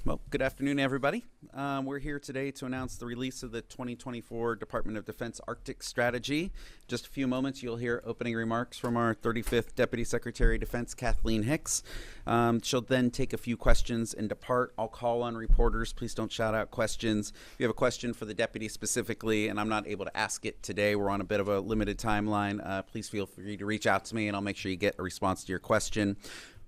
Well, good afternoon, everybody. We're here today to announce the release of the 2024 Department of Defense Arctic Strategy. Just a few moments, you'll hear opening remarks from our 35th Deputy Secretary of Defense, Kathleen Hicks. She'll then take a few questions and depart. I'll call on reporters. Please don't shout out questions. If you have a question for the deputy specifically, and I'm not able to ask it today, we're on a bit of a limited timeline, please feel free to reach out to me and I'll make sure you get a response to your question.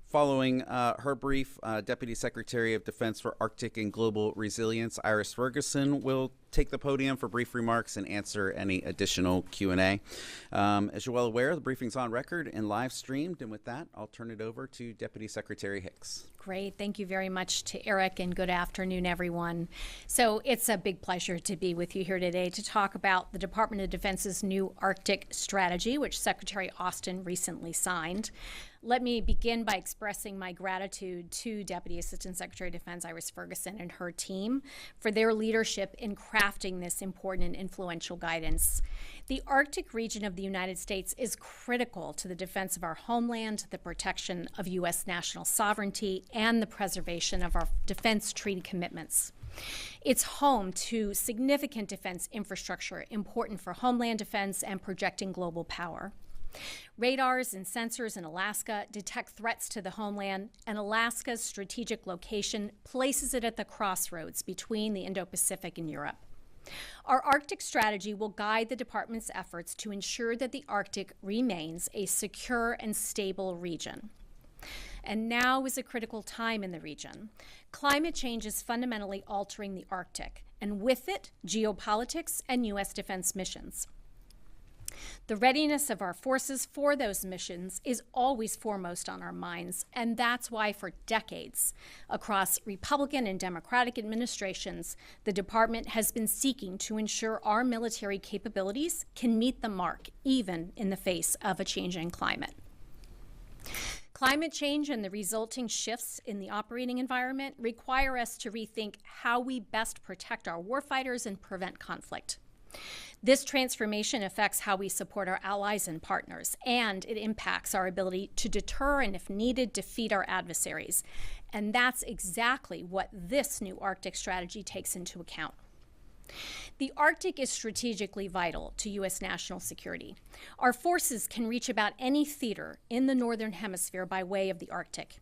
Following her brief, Deputy Secretary of Defense for Arctic and Global Resilience, Iris Ferguson, will take the podium for brief remarks and answer any additional Q&A. As you're well aware, the briefing's on record and live streamed, and with that, I'll turn it over to Deputy Secretary Hicks. Great. Thank you very much to Eric, and good afternoon, everyone. So it's a big pleasure to be with you here today to talk about the Department of Defense's new Arctic strategy, which Secretary Austin recently signed. Let me begin by expressing my gratitude to Deputy Assistant Secretary of Defense Iris Ferguson and her team for their leadership in crafting this important and influential guidance. The Arctic region of the United States is critical to the defense of our homeland, the protection of U.S. national sovereignty, and the preservation of our defense treaty commitments. It's home to significant defense infrastructure important for homeland defense and projecting global power. Radars and sensors in Alaska detect threats to the homeland, and Alaska's strategic location places it at the crossroads between the Indo-Pacific and Europe. Our Arctic strategy will guide the department's efforts to ensure that the Arctic remains a secure and stable region. And now is a critical time in the region. Climate change is fundamentally altering the Arctic, and with it, geopolitics and U.S. defense missions. The readiness of our forces for those missions is always foremost on our minds, and that's why for decades, across Republican and Democratic administrations, the department has been seeking to ensure our military capabilities can meet the mark, even in the face of a changing climate. Climate change and the resulting shifts in the operating environment require us to rethink how we best protect our warfighters and prevent conflict. This transformation affects how we support our allies and partners, and it impacts our ability to deter and, if needed, defeat our adversaries. And that's exactly what this new Arctic strategy takes into account. The Arctic is strategically vital to U.S. national security. Our forces can reach about any theater in the Northern Hemisphere by way of the Arctic.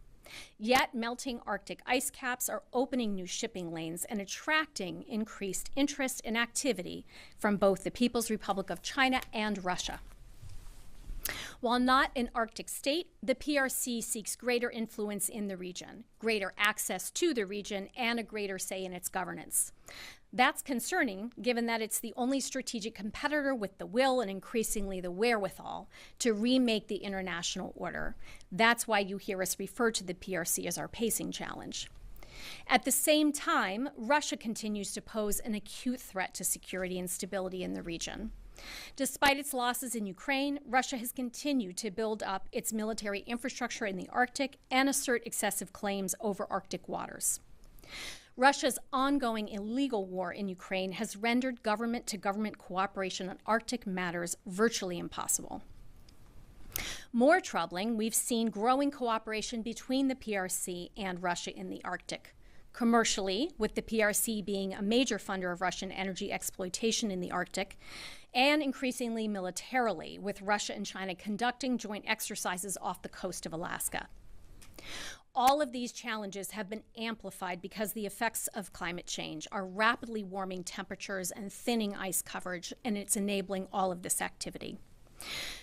Yet, melting Arctic ice caps are opening new shipping lanes and attracting increased interest and activity from both the People's Republic of China and Russia. While not an Arctic state, the PRC seeks greater influence in the region, greater access to the region, and a greater say in its governance. That's concerning, given that it's the only strategic competitor with the will and increasingly the wherewithal to remake the international order. That's why you hear us refer to the PRC as our pacing challenge. At the same time, Russia continues to pose an acute threat to security and stability in the region. Despite its losses in Ukraine, Russia has continued to build up its military infrastructure in the Arctic and assert excessive claims over Arctic waters. Russia's ongoing illegal war in Ukraine has rendered government-to-government cooperation on Arctic matters virtually impossible. More troubling, we've seen growing cooperation between the PRC and Russia in the Arctic. Commercially, with the PRC being a major funder of Russian energy exploitation in the Arctic, and increasingly militarily, with Russia and China conducting joint exercises off the coast of Alaska. All of these challenges have been amplified because the effects of climate change are rapidly warming temperatures and thinning ice coverage, and it's enabling all of this activity.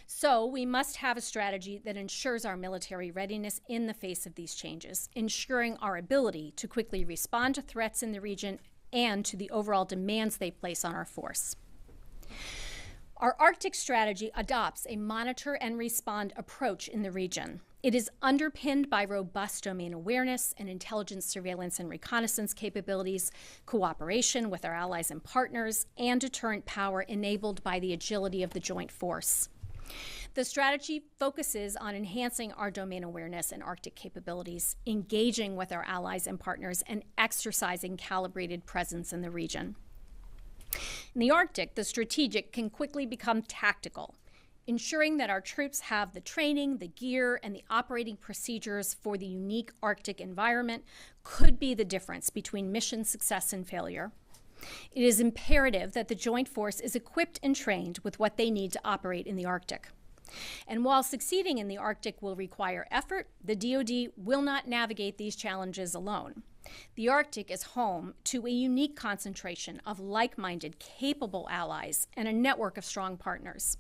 So we must have a strategy that ensures our military readiness in the face of these changes, ensuring our ability to quickly respond to threats in the region and to the overall demands they place on our force. Our Arctic strategy adopts a monitor and respond approach in the region. It is underpinned by robust domain awareness and intelligence, surveillance, and reconnaissance capabilities, cooperation with our allies and partners, and deterrent power enabled by the agility of the joint force. The strategy focuses on enhancing our domain awareness and Arctic capabilities, engaging with our allies and partners, and exercising calibrated presence in the region. In the Arctic, the strategic can quickly become tactical. Ensuring that our troops have the training, the gear, and the operating procedures for the unique Arctic environment could be the difference between mission success and failure. It is imperative that the Joint Force is equipped and trained with what they need to operate in the Arctic. And while succeeding in the Arctic will require effort, the DoD will not navigate these challenges alone. The Arctic is home to a unique concentration of like-minded, capable allies and a network of strong partners.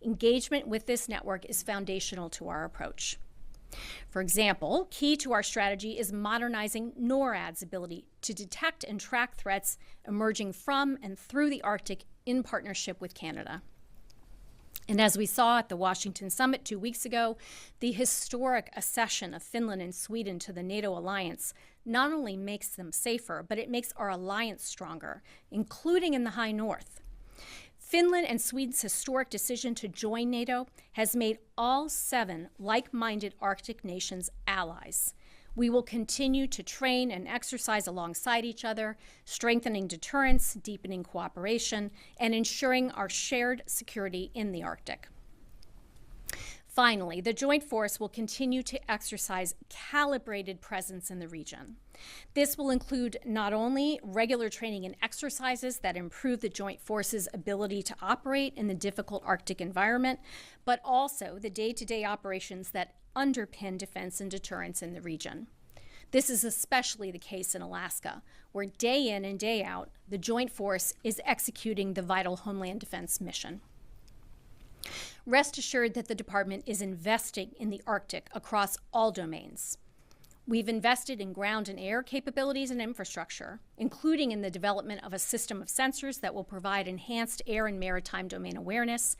Engagement with this network is foundational to our approach. For example, key to our strategy is modernizing NORAD's ability to detect and track threats emerging from and through the Arctic in partnership with Canada. And as we saw at the Washington Summit 2 weeks ago, the historic accession of Finland and Sweden to the NATO alliance not only makes them safer, but it makes our alliance stronger, including in the High North. Finland and Sweden's historic decision to join NATO has made all 7 like-minded Arctic nations allies. We will continue to train and exercise alongside each other, strengthening deterrence, deepening cooperation, and ensuring our shared security in the Arctic. Finally, the Joint Force will continue to exercise calibrated presence in the region. This will include not only regular training and exercises that improve the Joint Force's ability to operate in the difficult Arctic environment, but also the day-to-day operations that underpin defense and deterrence in the region. This is especially the case in Alaska, where day in and day out, the Joint Force is executing the vital Homeland Defense mission. Rest assured that the Department is investing in the Arctic across all domains. We've invested in ground and air capabilities and infrastructure, including in the development of a system of sensors that will provide enhanced air and maritime domain awareness,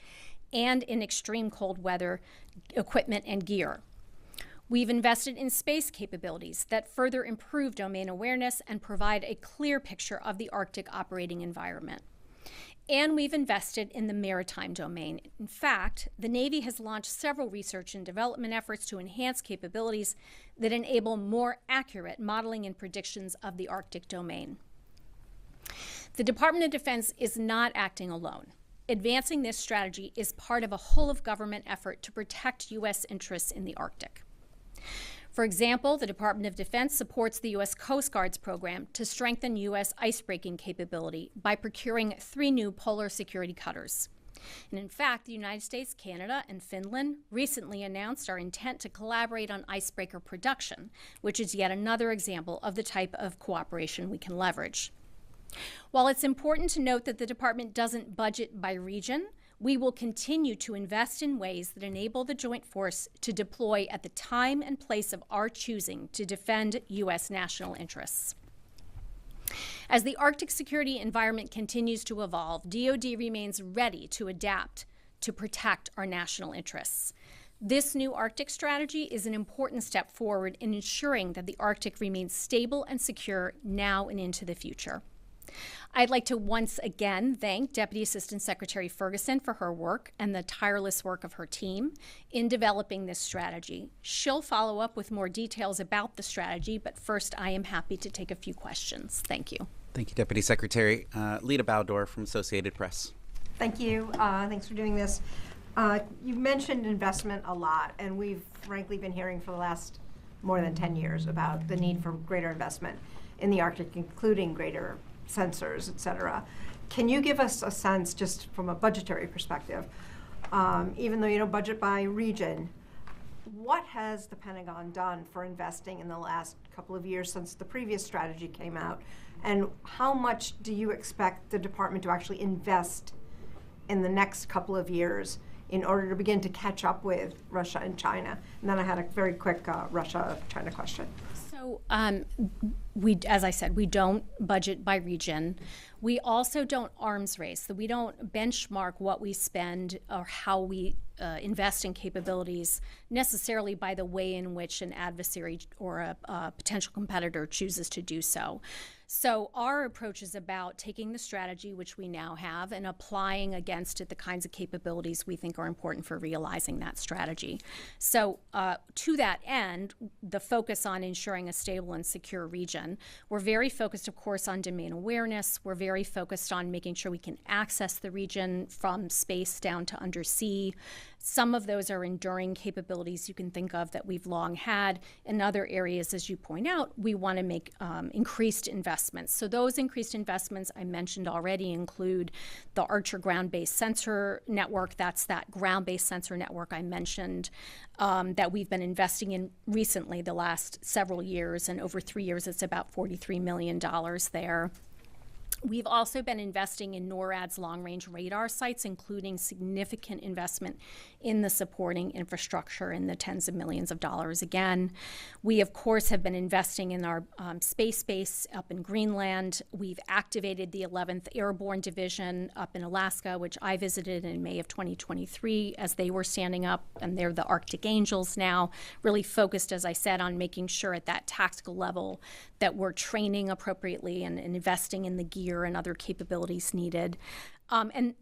and in extreme cold weather equipment and gear. We've invested in space capabilities that further improve domain awareness and provide a clear picture of the Arctic operating environment. And we've invested in the maritime domain. In fact, the Navy has launched several research and development efforts to enhance capabilities that enable more accurate modeling and predictions of the Arctic domain. The Department of Defense is not acting alone. Advancing this strategy is part of a whole-of-government effort to protect U.S. interests in the Arctic. For example, the Department of Defense supports the U.S. Coast Guard's program to strengthen U.S. icebreaking capability by procuring 3 new polar security cutters. And in fact, the United States, Canada, and Finland recently announced our intent to collaborate on icebreaker production, which is yet another example of the type of cooperation we can leverage. While it's important to note that the Department doesn't budget by region, we will continue to invest in ways that enable the Joint Force to deploy at the time and place of our choosing to defend U.S. national interests. As the Arctic security environment continues to evolve, DoD remains ready to adapt to protect our national interests. This new Arctic strategy is an important step forward in ensuring that the Arctic remains stable and secure now and into the future. I'd like to once again thank Deputy Assistant Secretary Ferguson for her work and the tireless work of her team in developing this strategy. She'll follow up with more details about the strategy, but first I am happy to take a few questions. Thank you. Thank you, Deputy Secretary. Lita Bowdor from Associated Press. Thank you. Thanks for doing this. You've mentioned investment a lot, and we've frankly been hearing for the last more than 10 years about the need for greater investment in the Arctic, including greater sensors, et cetera. Can you give us a sense, just from a budgetary perspective, even though you don't budget by region, what has the Pentagon done for investing in the last couple of years since the previous strategy came out? And how much do you expect the department to actually invest in the next couple of years in order to begin to catch up with Russia and China? And then I had a very quick Russia-China question. So, as I said, we don't budget by region. We also don't arms race. So we don't benchmark what we spend or how we invest in capabilities necessarily by the way in which an adversary or a potential competitor chooses to do so. So our approach is about taking the strategy, which we now have, and applying against it the kinds of capabilities we think are important for realizing that strategy. So to that end, the focus on ensuring a stable and secure region region. We're very focused, of course, on domain awareness. We're very focused on making sure we can access the region from space down to undersea. Some of those are enduring capabilities you can think of that we've long had. In other areas, as you point out, we want to make increased investments. So those increased investments I mentioned already include the Archer ground-based sensor network. That's that ground-based sensor network I mentioned that we've been investing in recently the last several years, and over 3 years it's about $43 million there. We've also been investing in NORAD's long-range radar sites, including significant investment in the supporting infrastructure in the tens of millions of dollars again. We, of course, have been investing in our space base up in Greenland. We've activated the 11th Airborne Division up in Alaska, which I visited in May of 2023 as they were standing up, and they're the Arctic Angels now, really focused, as I said, on making sure at that tactical level that we're training appropriately and investing in the gear and other capabilities needed. And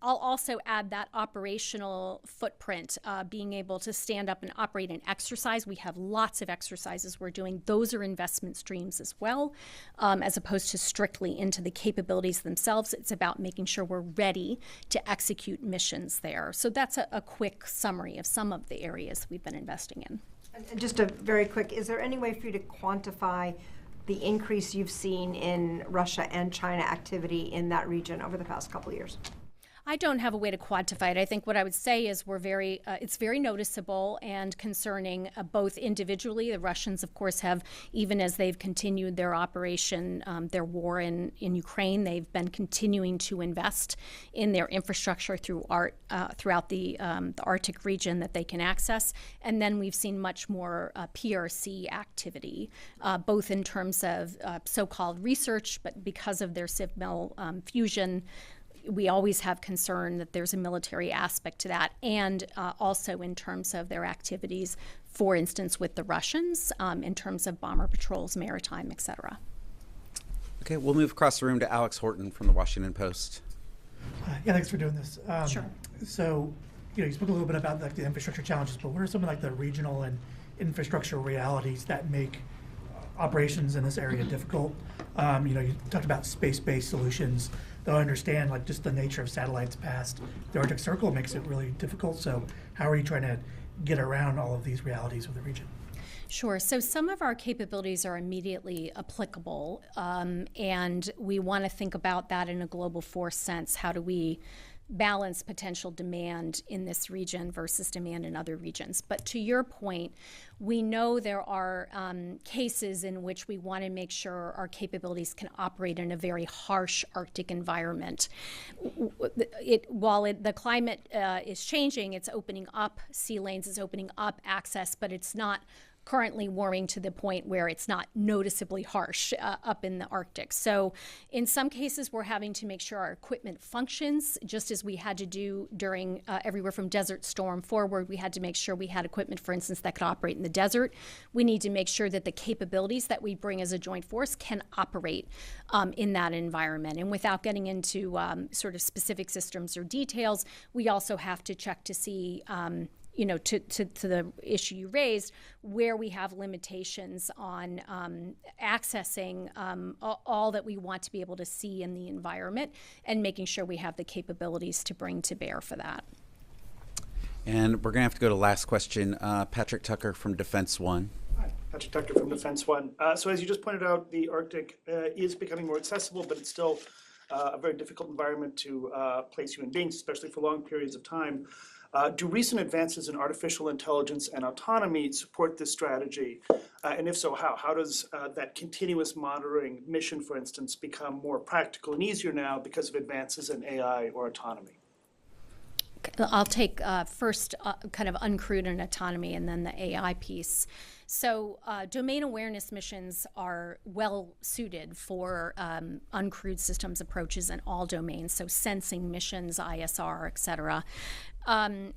I'll also add that operational footprint, being able to stand up and operate an exercise. We have lots of exercises we're doing. Those are investment streams as well, as opposed to strictly into the capabilities themselves. It's about making sure we're ready to execute missions there. So that's a quick summary of some of the areas we've been investing in. And just a very quick, is there any way for you to quantify the increase you've seen in Russia and China activity in that region over the past couple of years? I don't have a way to quantify it. I think what I would say is it's very noticeable and concerning, both individually. The Russians, of course, have, even as they've continued their operation, their war in Ukraine, they've been continuing to invest in their infrastructure throughout the Arctic region that they can access. And then we've seen much more PRC activity, both in terms of so-called research, but because of their civil fusion, we always have concern that there's a military aspect to that, and also in terms of their activities, for instance, with the Russians, in terms of bomber patrols, maritime, et cetera. Okay, we'll move across the room to Alex Horton from the Washington Post. Yeah, thanks for doing this. Sure. So, you spoke a little bit about the infrastructure challenges, but what are some of the regional and infrastructure realities that make operations in this area difficult? You talked about space-based solutions. Though I understand just the nature of satellites past the Arctic Circle makes it really difficult. So how are you trying to get around all of these realities of the region? Sure. So some of our capabilities are immediately applicable, and we want to think about that in a global force sense. How do we balance potential demand in this region versus demand in other regions? But to your point, we know there are cases in which we want to make sure our capabilities can operate in a very harsh Arctic environment. While the climate is changing, it's opening up sea lanes, it's opening up access, but it's not currently warming to the point where it's not noticeably harsh up in the Arctic. So in some cases, we're having to make sure our equipment functions, just as we had to do during everywhere from Desert Storm forward. We had to make sure we had equipment, for instance, that could operate in the desert. We need to make sure that the capabilities that we bring as a joint force can operate in that environment. And without getting into sort of specific systems or details, we also have to check to see to the issue you raised, where we have limitations on accessing all that we want to be able to see in the environment, and making sure we have the capabilities to bring to bear for that. And we're going to have to go to last question. Patrick Tucker from Defense One. Hi, Patrick Tucker from Defense One. So as you just pointed out, the Arctic is becoming more accessible, but it's still a very difficult environment to place human beings, especially for long periods of time. Do recent advances in artificial intelligence and autonomy support this strategy? And if so, how? How does that continuous monitoring mission, for instance, become more practical and easier now because of advances in AI or autonomy? I'll take first kind of uncrewed and autonomy, and then the AI piece. So domain awareness missions are well suited for uncrewed systems approaches in all domains, so sensing missions, ISR, et cetera.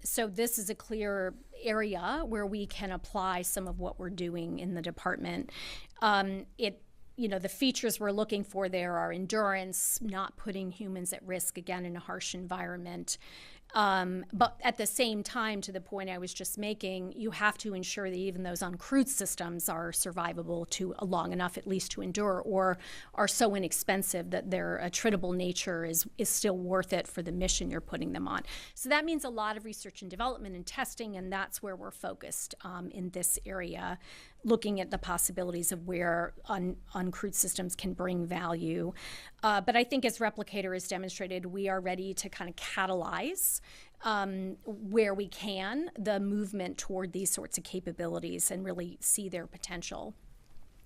So this is a clear area where we can apply some of what we're doing in the department. The features we're looking for there are endurance, not putting humans at risk, again, in a harsh environment, But at the same time, to the point I was just making, you have to ensure that even those uncrewed systems are survivable to long enough at least to endure, or are so inexpensive that their attritable nature is still worth it for the mission you're putting them on. So that means a lot of research and development and testing, and that's where we're focused in this area, looking at the possibilities of where uncrewed systems can bring value. But I think as Replicator has demonstrated, we are ready to kind of catalyze where we can the movement toward these sorts of capabilities and really see their potential.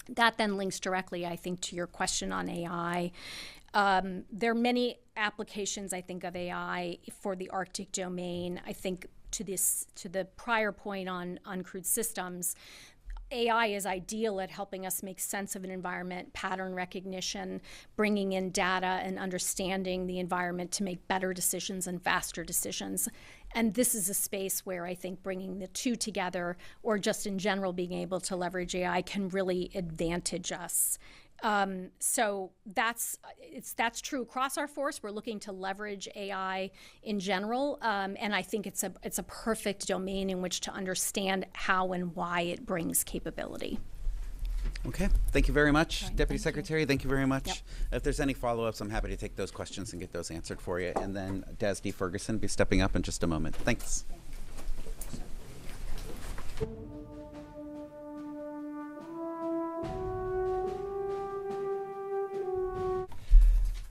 That then links directly, I think, to your question on AI. There are many applications, I think, of AI for the Arctic domain. I think to the prior point on uncrewed systems, AI is ideal at helping us make sense of an environment, pattern recognition, bringing in data and understanding the environment to make better decisions and faster decisions. And this is a space where I think bringing the two together, or just in general being able to leverage AI, can really advantage us. So that's true across our force. We're looking to leverage AI in general, and I think it's a perfect domain in which to understand how and why it brings capability. Okay, thank you very much, Right, Deputy thank Secretary. Thank you very much. Yep. If there's any follow-ups, I'm happy to take those questions and get those answered for you. And then DASD Ferguson will be stepping up in just a moment. Thanks.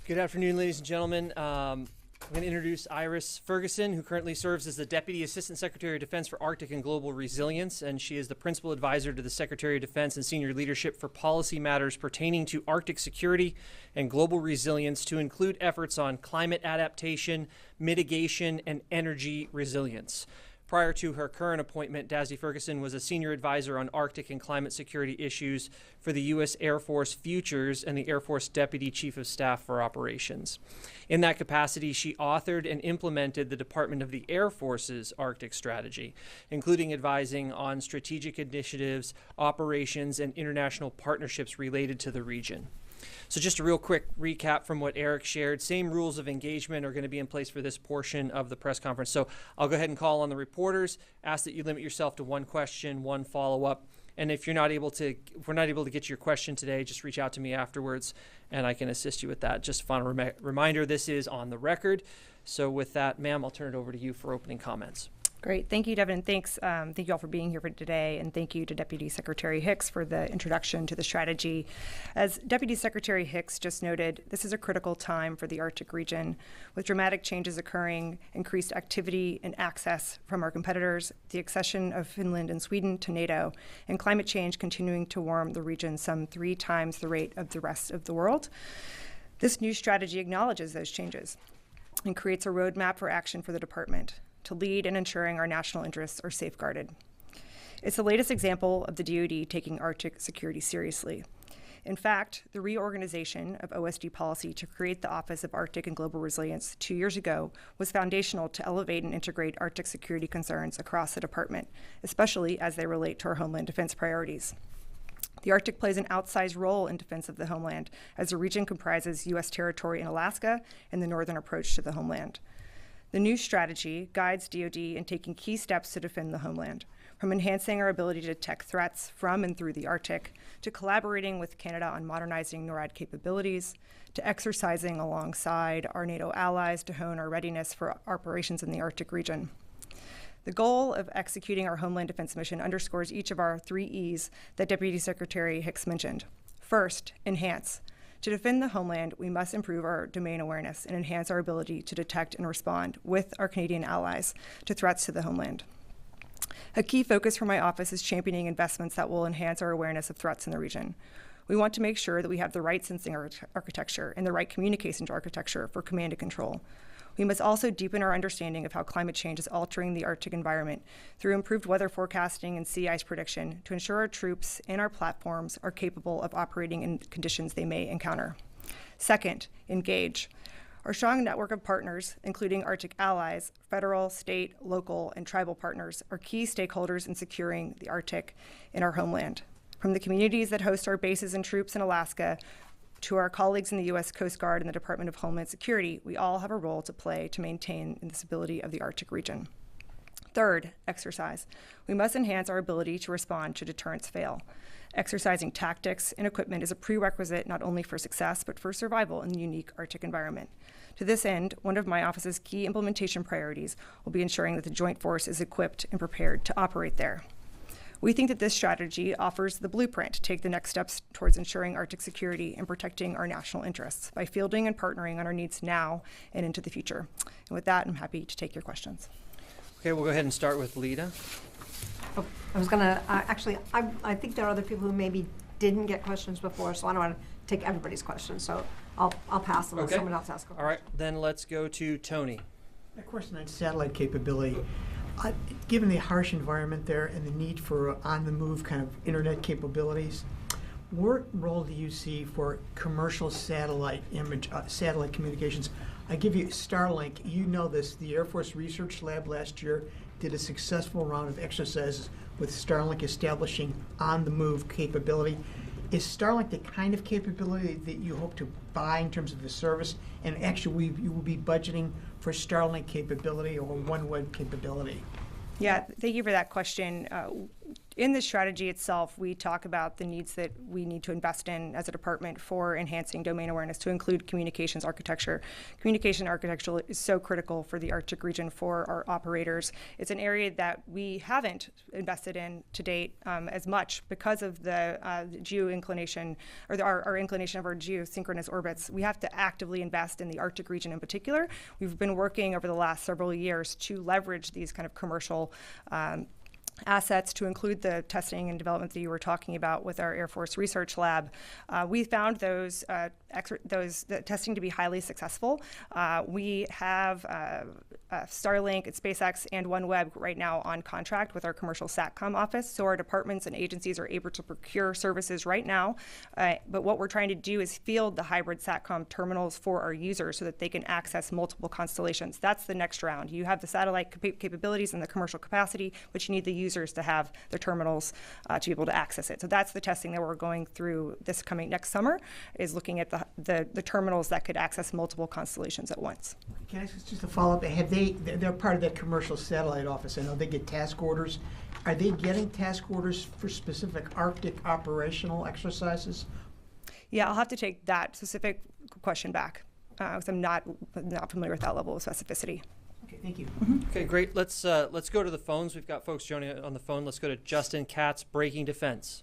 Good afternoon, ladies and gentlemen. I'm going to introduce Iris Ferguson, who currently serves as the Deputy Assistant Secretary of Defense for Arctic and Global Resilience, and she is the Principal Advisor to the Secretary of Defense and Senior Leadership for policy matters pertaining to Arctic security and global resilience, to include efforts on climate adaptation, mitigation, and energy resilience. Prior to her current appointment, DASD Ferguson was a senior advisor on Arctic and climate security issues for the U.S. Air Force Futures and the Air Force Deputy Chief of Staff for Operations. In that capacity, she authored and implemented the Department of the Air Force's Arctic strategy, including advising on strategic initiatives, operations, and international partnerships related to the region. So just a real quick recap from what Eric shared. Same rules of engagement are going to be in place for this portion of the press conference. So I'll go ahead and call on the reporters, ask that you limit yourself to one question, one follow-up. And if we're not able to get to your question today, just reach out to me afterwards and I can assist you with that. Just a final reminder, this is on the record. So with that, ma'am, I'll turn it over to you for opening comments. Great. Thank you, Devin. Thanks. Thank you all for being here for today. And thank you to Deputy Secretary Hicks for the introduction to the strategy. As Deputy Secretary Hicks just noted, this is a critical time for the Arctic region, with dramatic changes occurring, increased activity and access from our competitors, the accession of Finland and Sweden to NATO, and climate change continuing to warm the region some 3 times the rate of the rest of the world. This new strategy acknowledges those changes and creates a roadmap for action for the department to lead in ensuring our national interests are safeguarded. It's the latest example of the DOD taking Arctic security seriously. In fact, the reorganization of OSD policy to create the Office of Arctic and Global Resilience 2 years ago was foundational to elevate and integrate Arctic security concerns across the department, especially as they relate to our homeland defense priorities. The Arctic plays an outsized role in defense of the homeland, as the region comprises U.S. territory in Alaska and the northern approach to the homeland. The new strategy guides DoD in taking key steps to defend the homeland, from enhancing our ability to detect threats from and through the Arctic, to collaborating with Canada on modernizing NORAD capabilities, to exercising alongside our NATO allies to hone our readiness for operations in the Arctic region. The goal of executing our Homeland Defense mission underscores each of our 3 E's that Deputy Secretary Hicks mentioned. First, enhance. To defend the homeland, we must improve our domain awareness and enhance our ability to detect and respond with our Canadian allies to threats to the homeland. A key focus for my office is championing investments that will enhance our awareness of threats in the region. We want to make sure that we have the right sensing architecture and the right communications architecture for command and control. We must also deepen our understanding of how climate change is altering the Arctic environment through improved weather forecasting and sea ice prediction to ensure our troops and our platforms are capable of operating in conditions they may encounter. Second, engage. Our strong network of partners, including Arctic allies, federal, state, local, and tribal partners, are key stakeholders in securing the Arctic in our homeland. From the communities that host our bases and troops in Alaska, To our colleagues in the U.S. Coast Guard and the Department of Homeland Security, we all have a role to play to maintain the stability of the Arctic region. Third, exercise. We must enhance our ability to respond should deterrents fail. Exercising tactics and equipment is a prerequisite not only for success, but for survival in the unique Arctic environment. To this end, one of my office's key implementation priorities will be ensuring that the Joint Force is equipped and prepared to operate there. We think that this strategy offers the blueprint to take the next steps towards ensuring Arctic security and protecting our national interests by fielding and partnering on our needs now and into the future. And with that, I'm happy to take your questions. Okay, we'll go ahead and start with Lita. Oh, I was gonna, actually, I think there are other people who maybe didn't get questions before, so I don't want to take everybody's questions, so I'll pass them, let Okay. someone else ask a question. All right, then let's go to Tony. A question on satellite capability. Given the harsh environment there and the need for on-the-move kind of internet capabilities, what role do you see for commercial satellite satellite communications? I give you Starlink. You know this. The Air Force Research Lab last year did a successful round of exercises with Starlink establishing on-the-move capability. Is Starlink the kind of capability that you hope to buy in terms of the service? And actually, you will be budgeting for Starlink capability or OneWeb capability? Yeah, thank you for that question. In the strategy itself, we talk about the needs that we need to invest in as a department for enhancing domain awareness to include communications architecture. Communication architecture is so critical for the Arctic region for our operators. It's an area that we haven't invested in to date as much because of the geo-inclination, or our inclination of our geosynchronous orbits. We have to actively invest in the Arctic region in particular. We've been working over the last several years to leverage these kind of commercial assets to include the testing and development that you were talking about with our Air Force Research Lab. We found those the testing to be highly successful. We have Starlink, SpaceX, and OneWeb right now on contract with our commercial SATCOM office, so our departments and agencies are able to procure services right now. But what we're trying to do is field the hybrid SATCOM terminals for our users so that they can access multiple constellations. That's the next round. You have the satellite capabilities and the commercial capacity, but you need the users to have the terminals to be able to access it. So that's the testing that we're going through this coming next summer, is looking at the terminals that could access multiple constellations at once. Can I ask just a follow-up? They're part of that commercial satellite office. I know they get task orders. Are they getting task orders for specific Arctic operational exercises? Yeah, I'll have to take that specific question back because I'm not familiar with that level of specificity. Okay, thank you. Okay, great. Let's go to the phones. We've got folks joining on the phone. Let's go to Justin Katz, Breaking Defense.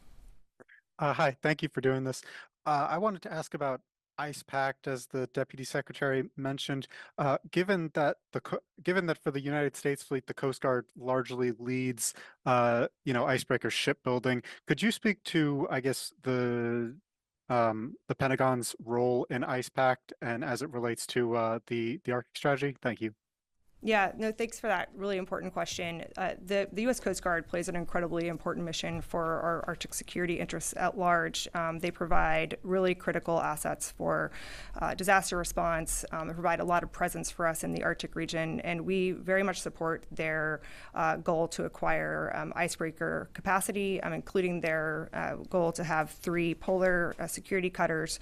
Hi, thank you for doing this. I wanted to ask about Ice Pact, as the Deputy Secretary mentioned. Given that for the United States fleet, the Coast Guard largely leads, icebreaker shipbuilding, could you speak to, I guess, the Pentagon's role in Ice Pact and as it relates to the Arctic strategy? Thank you. Yeah, no, thanks for that really important question. The U.S. Coast Guard plays an incredibly important mission for our Arctic security interests at large. They provide really critical assets for disaster response. They provide a lot of presence for us in the Arctic region, and we very much support their goal to acquire icebreaker capacity, including their goal to have 3 polar security cutters.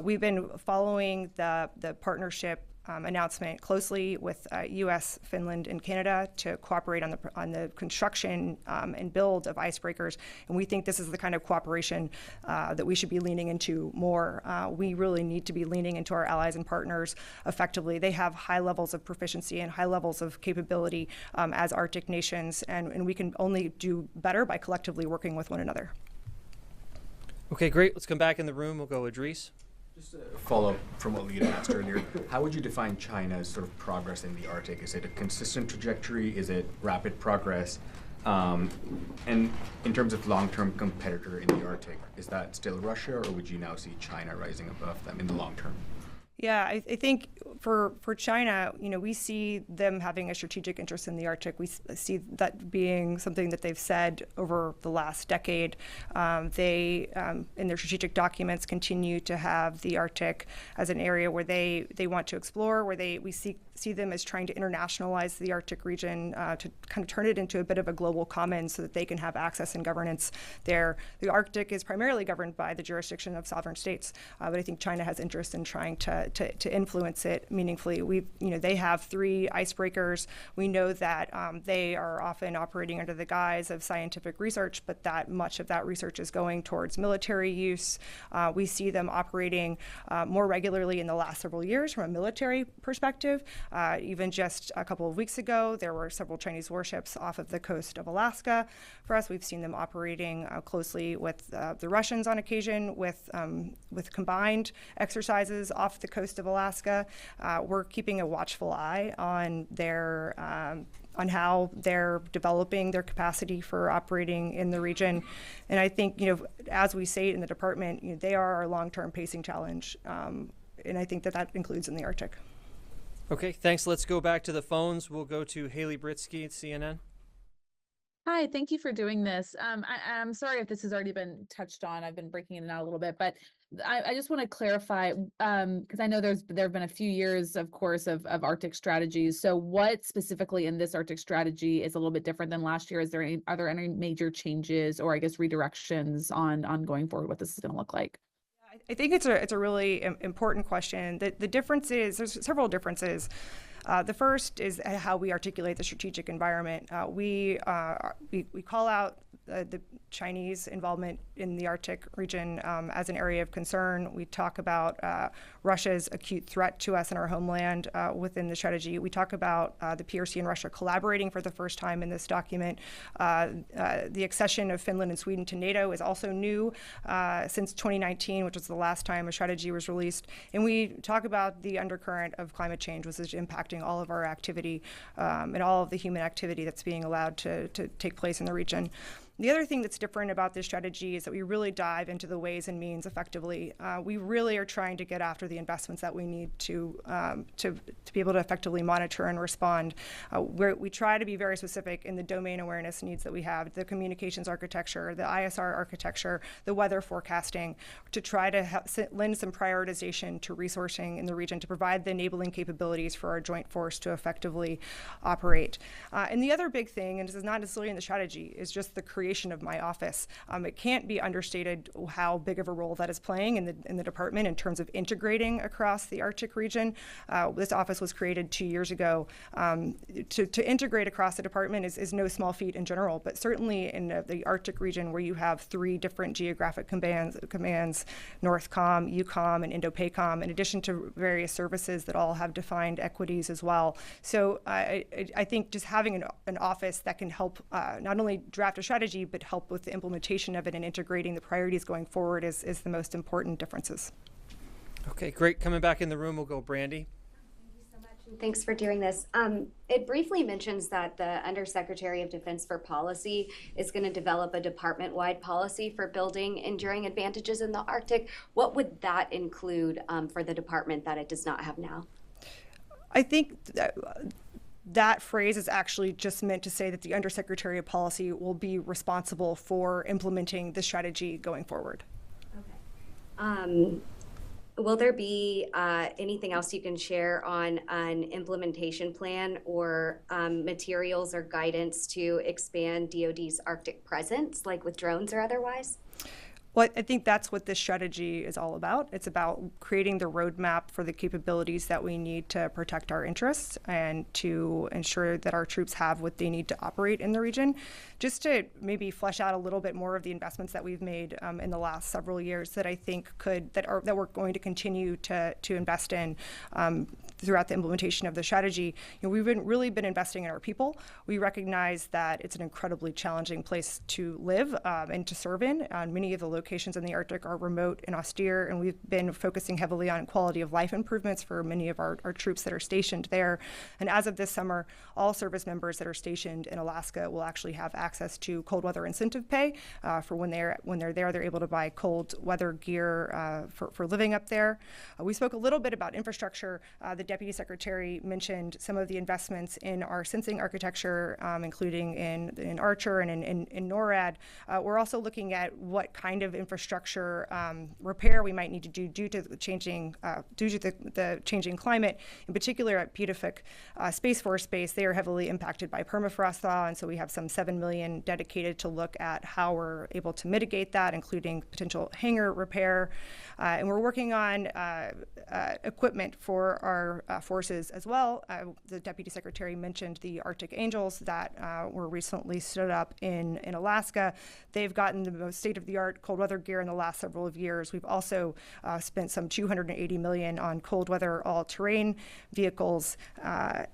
We've been following the partnership announcement closely with U.S., Finland, and Canada to cooperate on the construction and build of icebreakers, and we think this is the kind of cooperation that we should be leaning into more. We really need to be leaning into our allies and partners effectively. They have high levels of proficiency and high levels of capability as Arctic nations, and we can only do better by collectively working with one another. Okay, great. Let's come back in the room. We'll go with Idris. Just a follow-up from what Lita asked earlier, how would you define China's sort of progress in the Arctic? Is it a consistent trajectory? Is it rapid progress? And in terms of long-term competitor in the Arctic, is that still Russia, or would you now see China rising above them in the long term? Yeah, I think for China, we see them having a strategic interest in the Arctic. We see that being something that they've said over the last decade. They, in their strategic documents, continue to have the Arctic as an area where they want to explore, where we see see them as trying to internationalize the Arctic region to kind of turn it into a bit of a global commons so that they can have access and governance there. The Arctic is primarily governed by the jurisdiction of sovereign states, but I think China has interest in trying to influence it meaningfully. They have 3 icebreakers. We know that they are often operating under the guise of scientific research, but that much of that research is going towards military use. We see them operating more regularly in the last several years from a military perspective. Even just a couple of weeks ago, there were several Chinese warships off of the coast of Alaska. For us, we've seen them operating closely with the Russians on occasion with combined exercises off the coast of Alaska. We're keeping a watchful eye on on how they're developing their capacity for operating in the region. And I think, as we say in the department, they are our long-term pacing challenge. And I think that includes in the Arctic. Okay, thanks. Let's go back to the phones. We'll go to Haley Britsky at CNN. Hi, thank you for doing this. I'm sorry if this has already been touched on. I've been breaking in and out a little bit, but I just want to clarify, because I know there have been a few years, of course, of Arctic strategies. So what specifically in this Arctic strategy is a little bit different than last year? Are there any major changes or I guess redirections on going forward, what this is going to look like? I think it's a really important question. The difference is, there's several differences. The first is how we articulate the strategic environment. We call out the Chinese involvement in the Arctic region as an area of concern. We talk about Russia's acute threat to us in our homeland within the strategy. We talk about the PRC and Russia collaborating for the first time in this document. The accession of Finland and Sweden to NATO is also new since 2019, which was the last time a strategy was released. And we talk about the undercurrent of climate change, which is impacting all of our activity and all of the human activity that's being allowed to take place in the region. The other thing that's different about this strategy is that we really dive into the ways and means effectively. We really are trying to get after the investments that we need to be able to effectively monitor and respond. We try to be very specific in the domain awareness needs that we have, the communications architecture, the ISR architecture, the weather forecasting, to try to lend some prioritization to resourcing in the region to provide the enabling capabilities for our joint force to effectively operate. And the other big thing, and this is not necessarily in the strategy, is just the creation of my office. It can't be understated how big of a role that is playing in the department in terms of integrating across the Arctic region. This office was created 2 years ago. To integrate across the department is no small feat in general, but certainly in the Arctic region where you have 3 different geographic commands, NORTHCOM, EUCOM, and INDOPACOM, in addition to various services that all have defined equities as well. So I think just having an office that can help not only draft a strategy, but help with the implementation of it and integrating the priorities going forward is the most important differences. Okay, great. Coming back in the room, we'll go Brandy. Thank you so much, and thanks for doing this. It briefly mentions that the Undersecretary of Defense for Policy is going to develop a department-wide policy for building enduring advantages in the Arctic. What would that include for the department that it does not have now? I think that phrase is actually just meant to say that the Undersecretary of Policy will be responsible for implementing the strategy going forward. Okay. Will there be anything else you can share on an implementation plan or materials or guidance to expand DOD's Arctic presence, like with drones or otherwise? Well, I think that's what this strategy is all about. It's about creating the roadmap for the capabilities that we need to protect our interests and to ensure that our troops have what they need to operate in the region. Just to maybe flesh out a little bit more of the investments that we've made in the last several years that I think that we're going to continue to invest in throughout the implementation of the strategy. We've really been investing in our people. We recognize that it's an incredibly challenging place to live and to serve in. Many of the locations in the Arctic are remote and austere, and we've been focusing heavily on quality of life improvements for many of our troops that are stationed there. And as of this summer, all service members that are stationed in Alaska will actually have access to cold weather incentive pay for when they're there. They're able to buy cold weather gear for living up there. We spoke a little bit about infrastructure. The Deputy Secretary mentioned some of the investments in our sensing architecture, including in Archer and in NORAD. We're also looking at what kind of infrastructure repair we might need to do due to the changing climate. In particular, at Putafic Space Force Base, they are heavily impacted by permafrost thaw, and so we have some $7 million dedicated to look at how we're able to mitigate that, including potential hangar repair. And we're working on equipment for our forces as well. The Deputy Secretary mentioned the Arctic Angels that were recently stood up in Alaska. They've gotten the most state-of-the-art cold weather gear in the last several of years. We've also spent some $280 million on cold weather all-terrain vehicles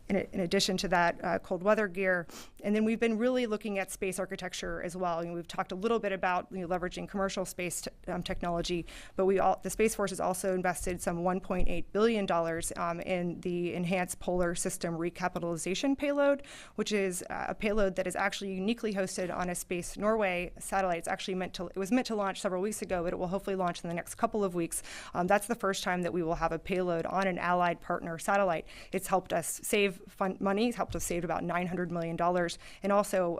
in addition to that cold weather gear. And then we've been really looking at space architecture as well. We've talked a little bit about leveraging commercial space technology, but the Space Force has also invested some $1.8 billion in the Enhanced Polar System Recapitalization Payload, which is a payload that is actually uniquely hosted on a Space Norway satellite. It was meant to launch several weeks ago, but it will hopefully launch in the next couple of weeks. That's the first time that we will have a payload on an allied partner satellite. It's helped us save money. It's helped us save about $900 million, and also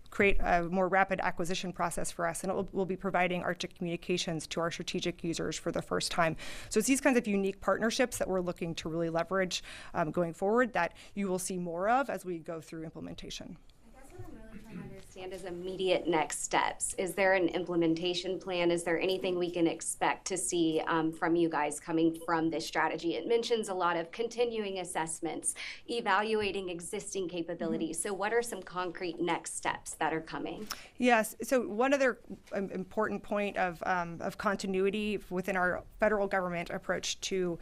create a more rapid acquisition process for us, and we'll be providing Arctic communications to our strategic users for the first time. So it's these kinds of unique partnerships that we're looking to really leverage going forward that you will see more of as we go through implementation. What I'm really trying to understand is immediate next steps. Is there an implementation plan? Is there anything we can expect to see from you guys coming from this strategy? It mentions a lot of continuing assessments, evaluating existing capabilities. So what are some concrete next steps that are coming? Yes, so one other important point of continuity within our federal government approach to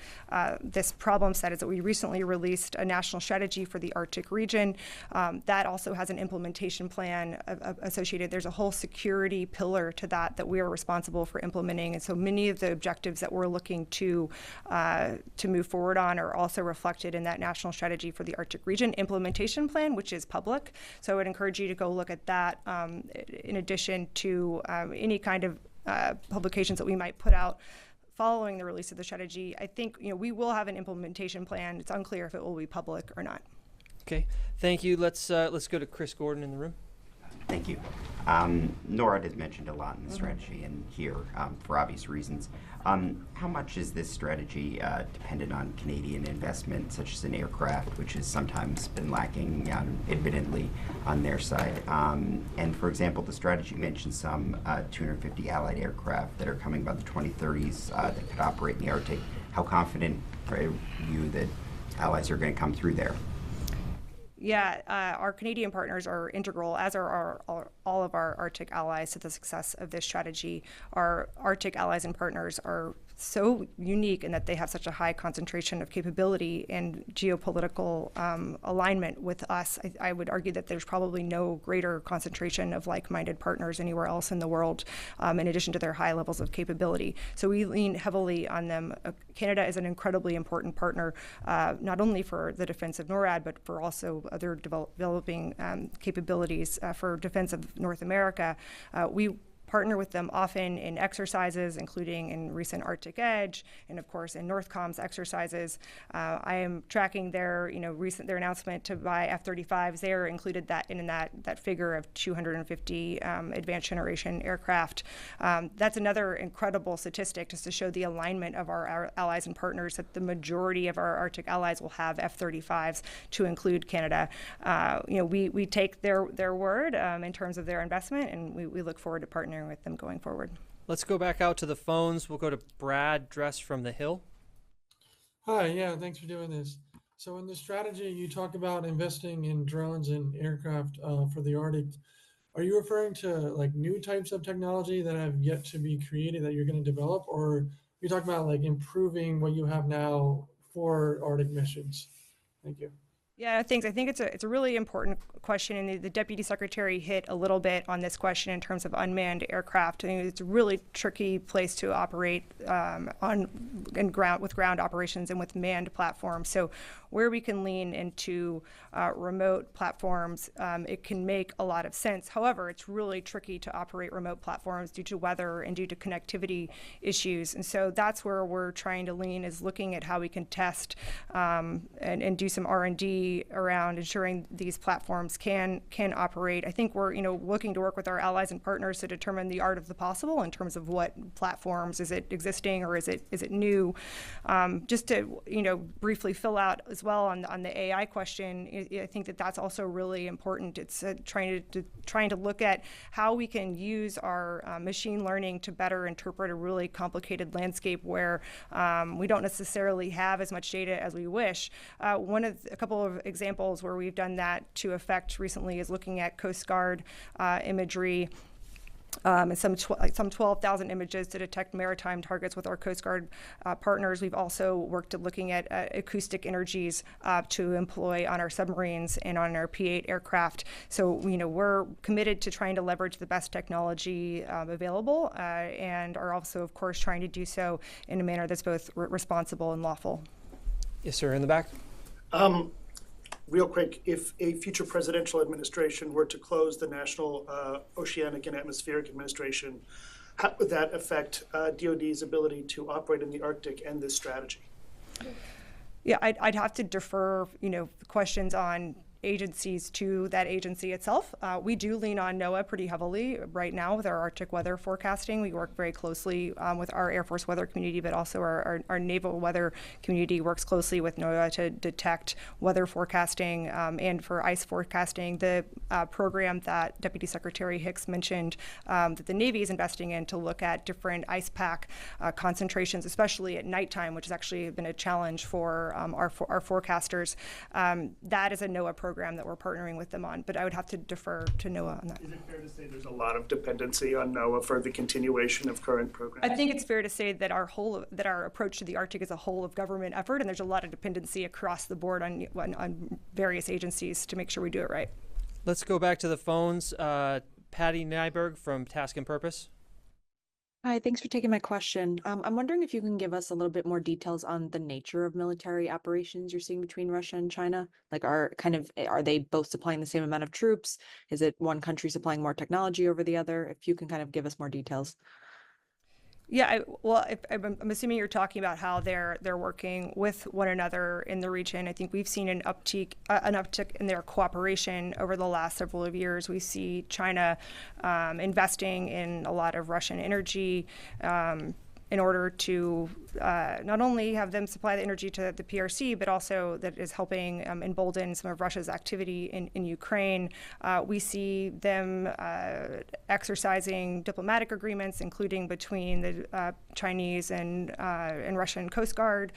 this problem set is that we recently released a national strategy for the Arctic region. That also has an implementation plan associated. There's a whole security pillar to that we are responsible for implementing, and so many of the objectives that we're looking to move forward on are also reflected in that national strategy for the Arctic region implementation plan, which is public. So I would encourage you to go look at that in addition to any kind of publications that we might put out following the release of the strategy. I think we will have an implementation plan. It's unclear if it will be public or not. Okay, thank you. Let's go to Chris Gordon in the room. Thank you. NORAD has mentioned a lot in the strategy and here for obvious reasons. How much is this strategy dependent on Canadian investment, such as an aircraft, which has sometimes been lacking, admittedly, on their side? And for example, the strategy mentions some 250 Allied aircraft that are coming by the 2030s that could operate in the Arctic. How confident are you that allies are going to come through there? Yeah, our Canadian partners are integral, as are all of our Arctic allies, to the success of this strategy. Our Arctic allies and partners are so unique in that they have such a high concentration of capability and geopolitical alignment with us. I would argue that there's probably no greater concentration of like-minded partners anywhere else in the world, in addition to their high levels of capability. So we lean heavily on them. Canada is an incredibly important partner, not only for the defense of NORAD, but for also other developing capabilities for defense of North America. We partner with them often in exercises, including in recent Arctic Edge, and of course in NORTHCOM's exercises. I am tracking their announcement to buy F-35s. They are included in that figure of 250 advanced generation aircraft. That's another incredible statistic just to show the alignment of our allies and partners, that the majority of our Arctic allies will have F-35s, to include Canada. We take their word in terms of their investment, and we look forward to partnering with them going forward. Let's go back out to the phones. We'll go to Brad Dress from the Hill. Hi, yeah, thanks for doing this. So in the strategy, you talk about investing in drones and aircraft for the Arctic. Are you referring to like new types of technology that have yet to be created that you're going to develop, or are you talking about like improving what you have now for Arctic missions? Thank you. Yeah, thanks. I think it's a really important question, and the Deputy Secretary hit a little bit on this question in terms of unmanned aircraft. I think it's a really tricky place to operate with ground operations and with manned platforms. So where we can lean into remote platforms, it can make a lot of sense. However, it's really tricky to operate remote platforms due to weather and due to connectivity issues. And so that's where we're trying to lean, is looking at how we can test and do some R&D around ensuring these platforms can operate. I think we're looking to work with our allies and partners to determine the art of the possible in terms of what platforms, is it existing or is it new. Just to briefly fill out as well on the AI question, I think that's also really important. It's trying to look at how we can use our machine learning to better interpret a really complicated landscape where we don't necessarily have as much data as we wish. A couple of examples where we've done that to effect recently is looking at Coast Guard imagery and some 12,000 images to detect maritime targets with our Coast Guard partners. We've also worked at looking at acoustic energies to employ on our submarines and on our P-8 aircraft. So we're committed to trying to leverage the best technology available and are also, of course, trying to do so in a manner that's both responsible and lawful. Yes, sir, in the back. Real quick, if a future presidential administration were to close the National Oceanic and Atmospheric Administration, how would that affect DOD's ability to operate in the Arctic and this strategy? Yeah, I'd have to defer, questions on agencies to that agency itself. We do lean on NOAA pretty heavily right now with our Arctic weather forecasting. We work very closely with our Air Force weather community, but also our naval weather community works closely with NOAA to detect weather forecasting and for ice forecasting. The program that Deputy Secretary Hicks mentioned that the Navy is investing in to look at different ice pack concentrations, especially at nighttime, which has actually been a challenge for our forecasters. That is a NOAA program that we're partnering with them on, but I would have to defer to NOAA on that. Is it fair to say there's a lot of dependency on NOAA for the continuation of current programs? I think it's fair to say that our approach to the Arctic is a whole of government effort, and there's a lot of dependency across the board on various agencies to make sure we do it right. Let's go back to the phones. Patty Nyberg from Task and Purpose. Hi, thanks for taking my question. I'm wondering if you can give us a little bit more details on the nature of military operations you're seeing between Russia and China. Like, are they both supplying the same amount of troops? Is it one country supplying more technology over the other? If you can kind of give us more details. Yeah, I'm assuming you're talking about how they're working with one another in the region. I think we've seen an uptick in their cooperation over the last several of years. We see China investing in a lot of Russian energy in order to not only have them supply the energy to the PRC, but also that is helping embolden some of Russia's activity in Ukraine. We see them exercising diplomatic agreements, including between the Chinese and Russian Coast Guard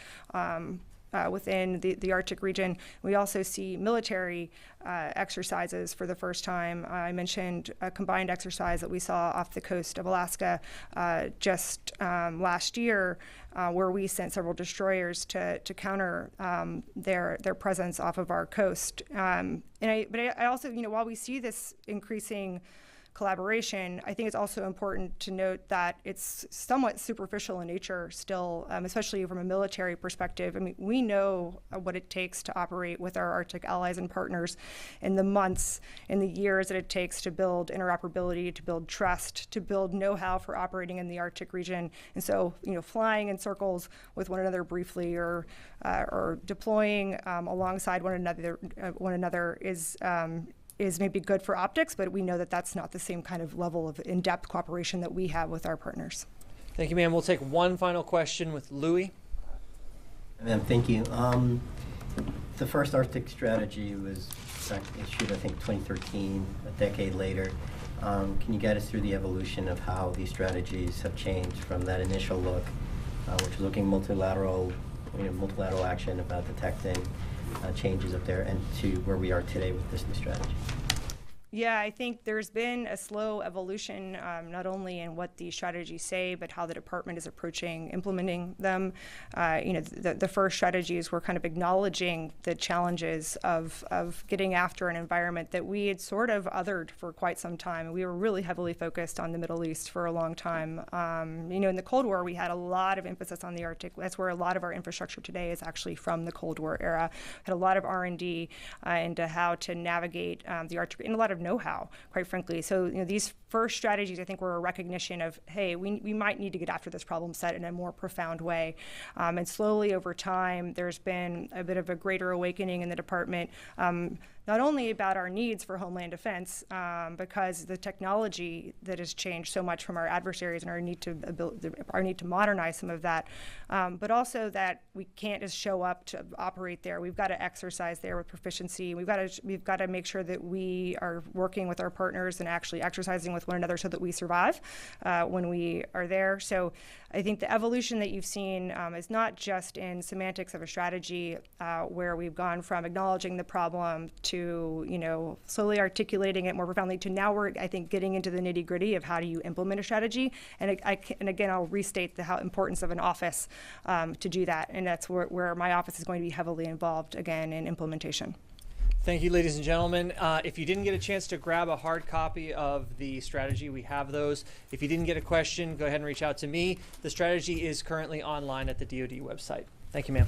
within the Arctic region. We also see military exercises for the first time. I mentioned a combined exercise that we saw off the coast of Alaska just last year, where we sent several destroyers to counter their presence off of our coast. But I also, while we see this increasing collaboration, I think it's also important to note that it's somewhat superficial in nature still, especially from a military perspective. I mean, we know what it takes to operate with our Arctic allies and partners in the months and the years that it takes to build interoperability, to build trust, to build know-how for operating in the Arctic region. And so, flying in circles with one another briefly or deploying alongside one another is maybe good for optics, but we know that that's not the same kind of level of in-depth cooperation that we have with our partners. Thank you, ma'am. We'll take one final question with Louis. Ma'am, thank you. The first Arctic strategy was issued, I think, 2013, a decade later. Can you guide us through the evolution of how these strategies have changed from that initial look, which was looking multilateral action about detecting changes up there, and to where we are today with this new strategy? Yeah, I think there's been a slow evolution, not only in what the strategies say, but how the department is approaching implementing them. The first strategies were kind of acknowledging the challenges of getting after an environment that we had sort of othered for quite some time. We were really heavily focused on the Middle East for a long time. In the Cold War, we had a lot of emphasis on the Arctic. That's where a lot of our infrastructure today is actually from the Cold War era. Had a lot of R&D into how to navigate the Arctic, and a lot of know-how, quite frankly. So these first strategies, I think, were a recognition of, hey, we might need to get after this problem set in a more profound way. And slowly over time, there's been a bit of a greater awakening in the department, not only about our needs for homeland defense, because the technology that has changed so much from our adversaries and our need to modernize some of that, but also that we can't just show up to operate there. We've got to exercise there with proficiency. We've got to make sure that we are working with our partners and actually exercising with one another so that we survive when we are there. So I think the evolution that you've seen is not just in semantics of a strategy where we've gone from acknowledging the problem to slowly articulating it more profoundly to now we're, I think, getting into the nitty-gritty of how do you implement a strategy. And again, I'll restate the importance of an office to do that. And that's where my office is going to be heavily involved, again, in implementation. Thank you, ladies and gentlemen. If you didn't get a chance to grab a hard copy of the strategy, we have those. If you didn't get a question, go ahead and reach out to me. The strategy is currently online at the DOD website. Thank you, ma'am.